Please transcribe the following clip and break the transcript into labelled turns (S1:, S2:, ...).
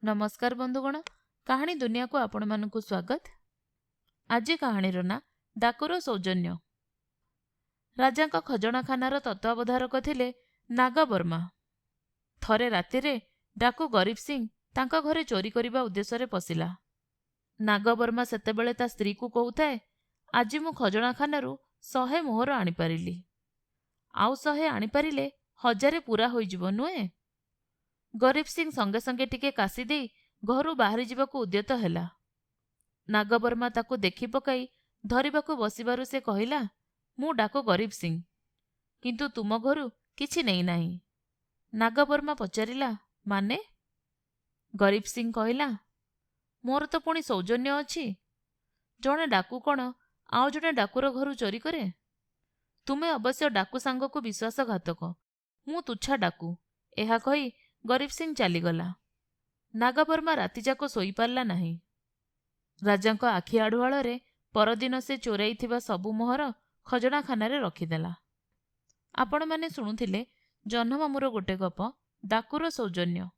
S1: नमस्कार बंधुगण, कहानी दुनिया को आपण मानकु स्वागत। आज कहानीर ना डाकुर सौजन्य। राजा खजनाखानार तत्वावधारक थिले नागवर्मा। थरे रातिरे डाकू गरीब सिंह तांका घरे चोरी करिबा उद्देश्य पशिला। नागवर्मा सेतेबेले ता स्त्री को कहूथाए, आज मु खजनाखानारू 100 मोहर आनीपारिली, आउ 100 आनीपारिले 1000 पूरा होइजिबो नुए। गरीब सिंह संगे संगे टिके काशी दे घरू बाहरी जीवाकू उद्यत हैला। नागवर्मा ताकू देखि पकाई धरिबाकू बसिबारु से कहिला, मु डाको गरीब सिंह, किंतु तुम घरू किछि नेई नाही। नागवर्मा पचारिला, माने? गरीब सिंह कहिला, मोर तो पुणी सौजन्य अछि। जणे डाकू कण आउ जणे डाकुर घरू चोरी करे? तुमे अवश्य डाकू सांगकू विश्वासघातक, मु तुच्छा डाकू। एहा कही गरीब सिंह चलीगला। नागवर्मा रातिजाक शोई पारला नाही। राजांक आखि आढ़ुआଳରେ परदिन से चोराइथिबा सबु मोहर खजनाखानारे रखिदेला। आपण माने शुणुथिले जह्नमामूर गोटे गप, डाकुर सौजन्य।